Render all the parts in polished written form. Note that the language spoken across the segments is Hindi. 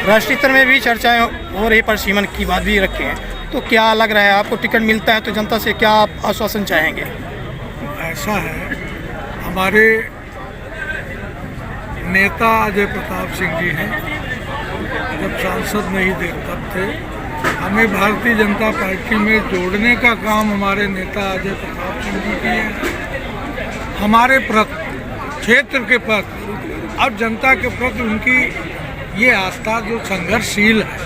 राष्ट्रीय स्तर में भी चर्चाएं हो रही पर सीमन की बात भी रखे हैं, तो क्या लग रहा है आपको टिकट मिलता है तो जनता से क्या आप आश्वासन चाहेंगे? ऐसा है, हमारे नेता अजय प्रताप सिंह जी हैं, जब सांसद नहीं थे तब थे, हमें भारतीय जनता पार्टी में जोड़ने का काम हमारे नेता अजय प्रताप सिंह जी किए हैं। हमारे प्रति, क्षेत्र के प्रति और जनता के प्रति उनकी ये आस्था जो संघर्षशील है,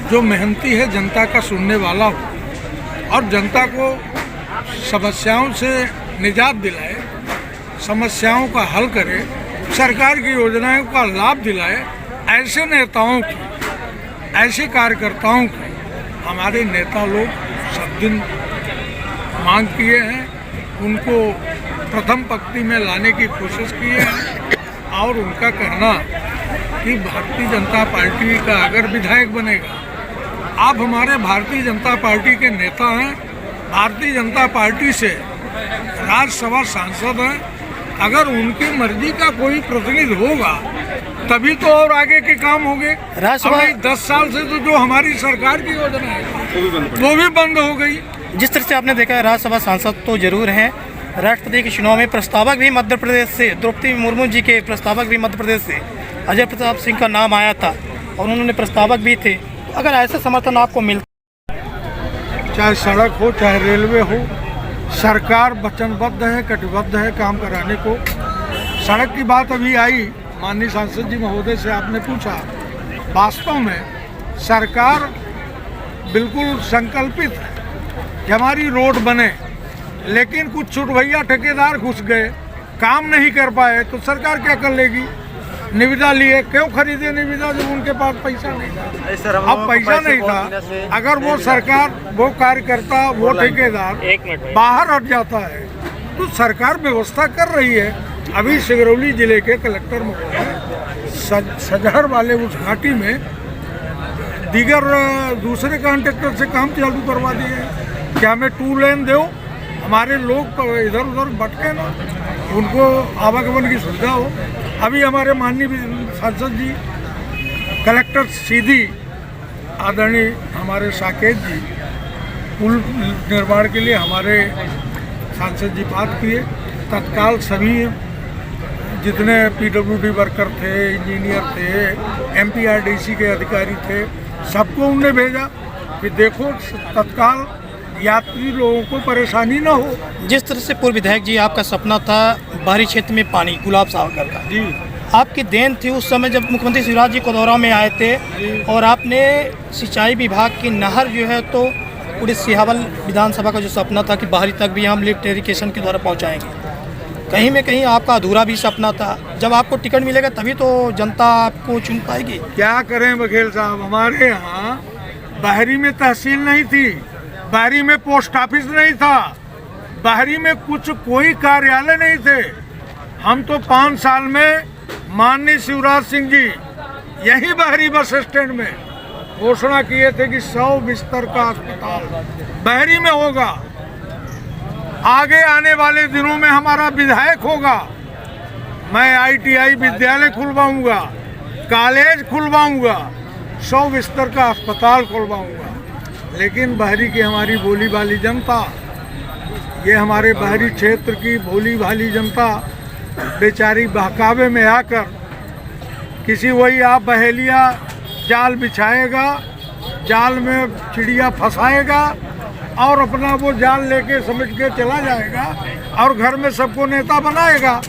जो मेहनती है, जनता का सुनने वाला हो और जनता को समस्याओं से निजात दिलाए, समस्याओं का हल करे, सरकार की योजनाओं का लाभ दिलाए, ऐसे नेताओं की, ऐसे कार्यकर्ताओं की हमारे नेता लोग सब दिन मांग किए हैं, उनको प्रथम पंक्ति में लाने की कोशिश की है और उनका कहना कि भारतीय जनता पार्टी का अगर विधायक बनेगा, आप हमारे भारतीय जनता पार्टी के नेता हैं, भारतीय जनता पार्टी से राज्यसभा सांसद हैं, अगर उनकी मर्जी का कोई प्रतिनिधि होगा तभी तो और आगे के काम होंगे। राज्यसभा 10 साल से तो जो हमारी सरकार की योजना है वो भी बंद हो गई। जिस तरह से आपने देखा है, राज्यसभा सांसद तो जरूर हैं, राष्ट्रपति के चुनाव में प्रस्तावक भी मध्य प्रदेश से, द्रौपदी मुर्मू जी के प्रस्तावक भी मध्य प्रदेश से अजय प्रताप सिंह का नाम आया था और उन्होंने प्रस्तावक भी थे। तो अगर ऐसा समर्थन आपको मिलता, चाहे सड़क हो चाहे रेलवे हो, सरकार वचनबद्ध है, कटिबद्ध है काम कराने को। सड़क की बात अभी आई, माननीय सांसद जी महोदय से आपने पूछा, वास्तव में सरकार बिल्कुल संकल्पित है कि हमारी रोड बने, लेकिन कुछ छुटभैया ठेकेदार घुस गए, काम नहीं कर पाए, तो सरकार क्या कर लेगी? निविदा लिए, क्यों खरीदे निविदा जब उनके पास पैसा नहीं था? अब पैसा नहीं था, अगर वो सरकार, वो कार्यकर्ता, वो ठेकेदार बाहर हट जाता है तो सरकार व्यवस्था कर रही है। अभी सिंगरौली जिले के कलेक्टर महोदय सजहर वाले उस घाटी में दीगर दूसरे कॉन्ट्रैक्टर से काम चालू करवा दिए कि हमें 2 लेन दो, हमारे लोग इधर उधर भटके ना, उनको आवागमन की सुविधा हो। अभी हमारे माननीय सांसद जी, कलेक्टर सीधी आदरणीय हमारे साकेत जी, पुल निर्माण के लिए हमारे सांसद जी बात किए, तत्काल सभी जितने पीडब्ल्यूडी वर्कर थे, इंजीनियर थे, एमपीआरडीसी के अधिकारी थे, सबको उनने भेजा कि देखो तत्काल यात्री लोगों को परेशानी ना हो। जिस तरह से पूर्व विधायक जी आपका सपना था बाहरी क्षेत्र में पानी, गुलाब सागर का जी, आपकी देन थी उस समय जब मुख्यमंत्री शिवराज जी कोदौरा में आए थे और आपने सिंचाई विभाग की नहर जो है तो पूरे सिहावल विधानसभा का जो सपना था कि बाहरी तक भी हम लिफ्ट इरिगेशन के द्वारा पहुंचाएंगे, कहीं में कहीं आपका अधूरा भी सपना था। जब आपको टिकट मिलेगा तभी तो जनता आपको चुन पाएगी। क्या करें बघेल साहब, हमारे यहाँ बाहरी में तहसील नहीं थी, बाहरी में पोस्ट ऑफिस नहीं था, बाहरी में कोई कार्यालय नहीं थे। हम तो 5 साल में माननीय शिवराज सिंह जी यही बाहरी बस स्टैंड में घोषणा किए थे कि 100 बिस्तर का अस्पताल बाहरी में होगा, आगे आने वाले दिनों में हमारा विधायक होगा, मैं ITI विद्यालय खुलवाऊंगा, कॉलेज खुलवाऊंगा, 100 बिस्तर का अस्पताल खुलवाऊंगा। लेकिन बाहरी की हमारी भोली भाली जनता, ये हमारे बाहरी क्षेत्र की भोली भाली जनता बेचारी बहकावे में आकर किसी वही आप बहेलिया जाल बिछाएगा, जाल में चिड़िया फंसाएगा और अपना वो जाल लेके समझ के चला जाएगा और घर में सबको नेता बनाएगा,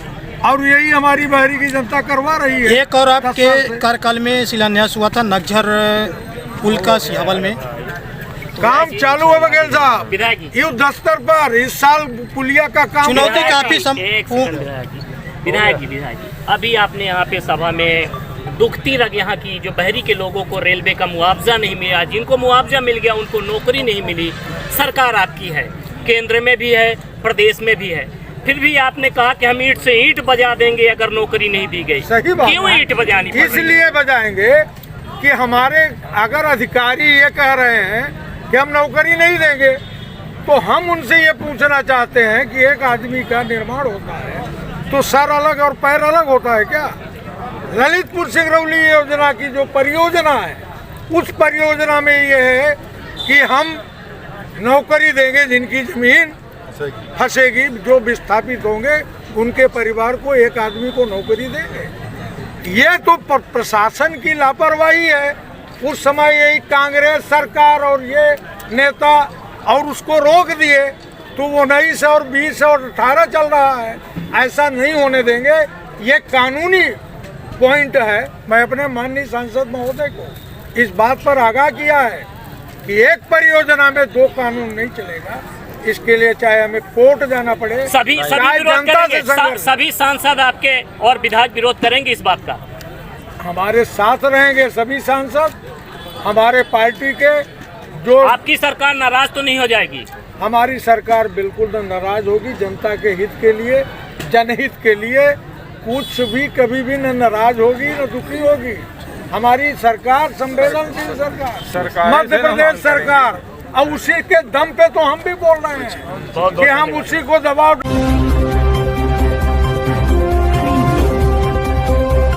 और यही हमारी बाहरी की जनता करवा रही है। एक और आपके कार्यकाल में शिलान्यास हुआ था नगझर पुल का सिहावल में, काम चालू है बघेल साहब, युद्ध स्तर पर इस साल पुलिया का काम। चुनौती काफी विधायक जी, अभी आपने यहाँ पे सभा में दुखती रग यहाँ की जो बहरी के लोगों को रेलवे का मुआवजा नहीं मिला, जिनको मुआवजा मिल गया उनको नौकरी नहीं मिली। सरकार आपकी है, केंद्र में भी है, प्रदेश में भी है, फिर भी आपने कहा कि हम ईंट से ईंट बजा देंगे अगर नौकरी नहीं दी गई। सही बात, क्यों ईंट बजानी? इसलिए बजाएंगे कि हमारे अगर अधिकारी ये कह रहे हैं कि हम नौकरी नहीं देंगे, तो हम उनसे ये पूछना चाहते हैं कि एक आदमी का निर्माण होता है तो सर अलग और पैर अलग होता है क्या? ललितपुर सिंगरौली योजना की जो परियोजना है, उस परियोजना में ये है कि हम नौकरी देंगे, जिनकी जमीन फंसेगी, जो विस्थापित होंगे उनके परिवार को एक आदमी को नौकरी देंगे। ये तो प्रशासन की लापरवाही है। उस समय यही कांग्रेस सरकार और ये नेता और उसको रोक दिए, तो वो 19 और 20 और 18 चल रहा है। ऐसा नहीं होने देंगे, ये कानूनी पॉइंट है। मैं अपने माननीय सांसद महोदय को इस बात पर आगाह किया है कि एक परियोजना में 2 कानून नहीं चलेगा। इसके लिए चाहे हमें कोर्ट जाना पड़े, सभी विरोध करेंगे, सभी सांसद आपके और विधायक विरोध करेंगे इस बात का। हमारे साथ रहेंगे सभी सांसद, हमारे पार्टी के। जो आपकी सरकार नाराज तो नहीं हो जाएगी? हमारी सरकार बिल्कुल न नाराज होगी। जनता के हित के लिए, जनहित के लिए कुछ भी कभी भी न नाराज होगी न दुखी होगी। हमारी सरकार संवेदनशील सरकार, मध्य प्रदेश सरकार, और उसी के दम पे तो हम भी बोल रहे हैं कि हम उसी को दबाव